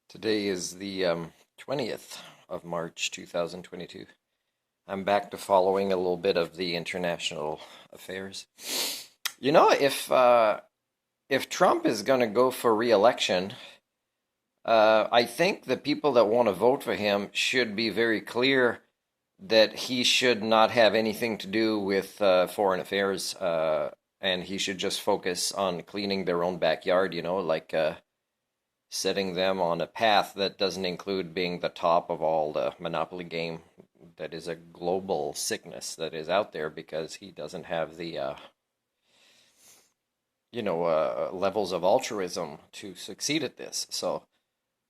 Today is the 20th of March 2022. I'm back to following a little bit of the international affairs. You know, if Trump is going to go for re-election, I think the people that want to vote for him should be very clear that he should not have anything to do with foreign affairs, and he should just focus on cleaning their own backyard, like setting them on a path that doesn't include being the top of all the Monopoly game that is a global sickness that is out there because he doesn't have the levels of altruism to succeed at this. So,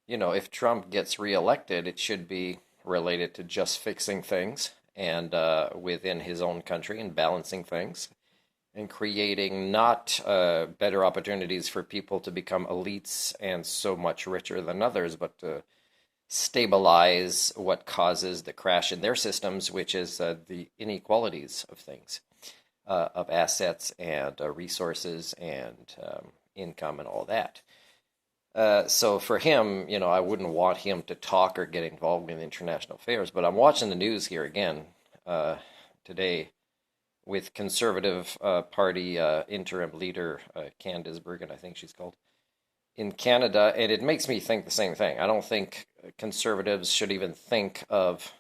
if Trump gets reelected, it should be related to just fixing things and within his own country and balancing things and creating not better opportunities for people to become elites and so much richer than others, but to stabilize what causes the crash in their systems, which is the inequalities of things, of assets and resources and income and all that. So for him, I wouldn't want him to talk or get involved in international affairs, but I'm watching the news here again today with Conservative Party interim leader Candace Bergen, I think she's called, in Canada, and it makes me think the same thing. I don't think conservatives should even think of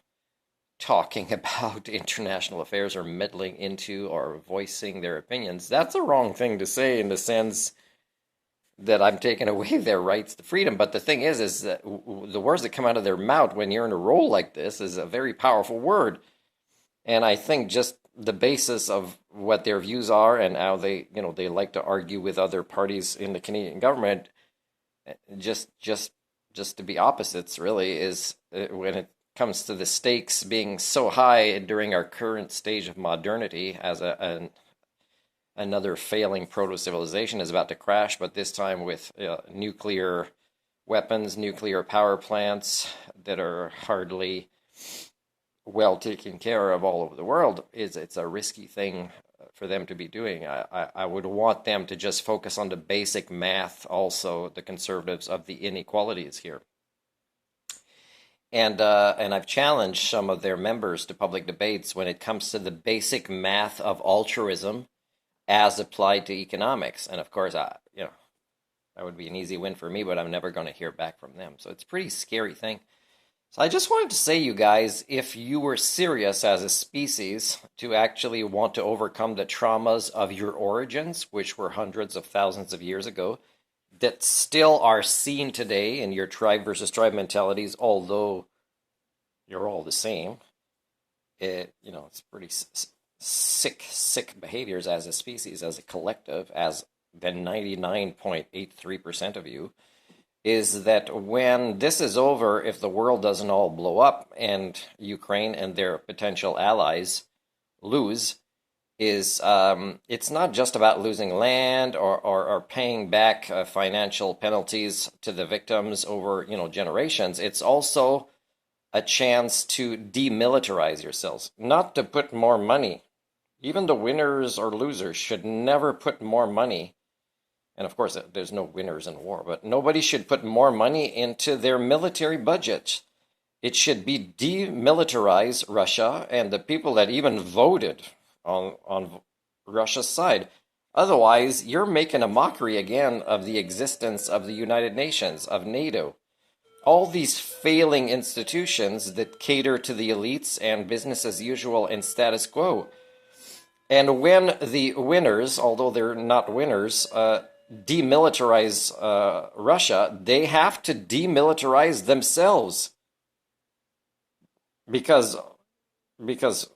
talking about international affairs or meddling into or voicing their opinions. That's a wrong thing to say in the sense that I'm taking away their rights to freedom. But the thing is that the words that come out of their mouth when you're in a role like this is a very powerful word. And I think just the basis of what their views are and how they like to argue with other parties in the Canadian government, just to be opposites really is when it comes to the stakes being so high during our current stage of modernity as another failing proto-civilization is about to crash, but this time with nuclear weapons, nuclear power plants that are hardly well taken care of all over the world. It's a risky thing for them to be doing. I would want them to just focus on the basic math, also the conservatives, of the inequalities here. And I've challenged some of their members to public debates when it comes to the basic math of altruism as applied to economics. And of course, that would be an easy win for me, but I'm never going to hear back from them. So it's a pretty scary thing. So I just wanted to say, you guys, if you were serious as a species to actually want to overcome the traumas of your origins, which were hundreds of thousands of years ago, that still are seen today in your tribe versus tribe mentalities, although you're all the same, it's pretty sick behaviors as a species, as a collective, as the 99.83% of you, is that when this is over, if the world doesn't all blow up and Ukraine and their potential allies lose, is it's not just about losing land or paying back financial penalties to the victims over generations. It's also a chance to demilitarize yourselves, not to put more money. Even the winners or losers should never put more money. And of course, there's no winners in war, but nobody should put more money into their military budget. It should be demilitarize Russia and the people that even voted on Russia's side. Otherwise, you're making a mockery again of the existence of the United Nations, of NATO. All these failing institutions that cater to the elites and business as usual and status quo. And when the winners, although they're not winners, demilitarize Russia, they have to demilitarize themselves. Because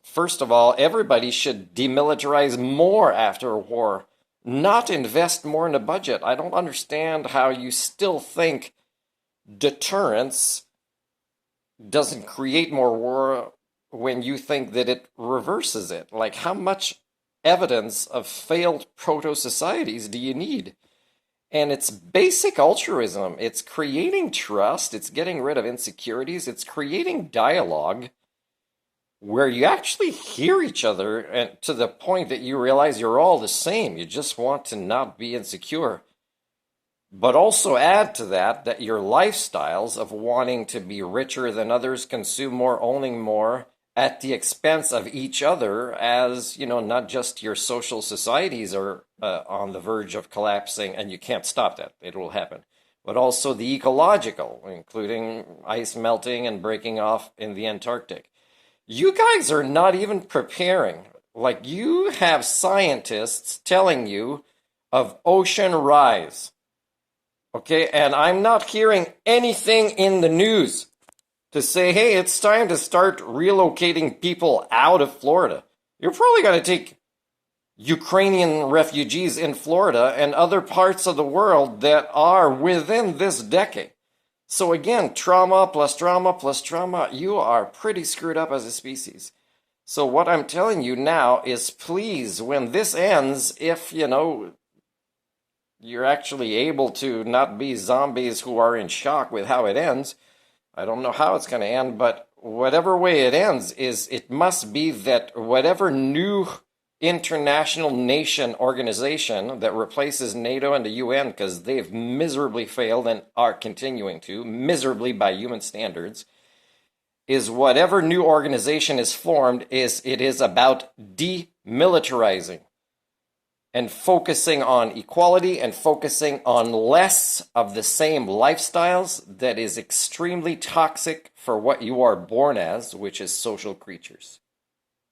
first of all, everybody should demilitarize more after a war, not invest more in the budget. I don't understand how you still think deterrence doesn't create more war when you think that it reverses it. Like, how much evidence of failed proto-societies do you need? And it's basic altruism. It's creating trust. It's getting rid of insecurities. It's creating dialogue where you actually hear each other and to the point that you realize you're all the same. You just want to not be insecure. But also add to that that your lifestyles of wanting to be richer than others, consume more, owning more at the expense of each other, as you know, not just your social societies are on the verge of collapsing, and you can't stop that, it will happen, but also the ecological, including ice melting and breaking off in the Antarctic. You guys are not even preparing. Like, you have scientists telling you of ocean rise. Okay, and I'm not hearing anything in the news to say, hey, it's time to start relocating people out of Florida. You're probably going to take Ukrainian refugees in Florida and other parts of the world that are within this decade. So again, trauma plus trauma plus trauma, you are pretty screwed up as a species. So what I'm telling you now is, please, when this ends, if, you know, you're actually able to not be zombies who are in shock with how it ends. I don't know how it's going to end, but whatever way it ends, is it must be that whatever new international nation organization that replaces NATO and the UN, because they've miserably failed and are continuing to, miserably by human standards, is whatever new organization is formed, it is about demilitarizing and focusing on equality and focusing on less of the same lifestyles that is extremely toxic for what you are born as, which is social creatures.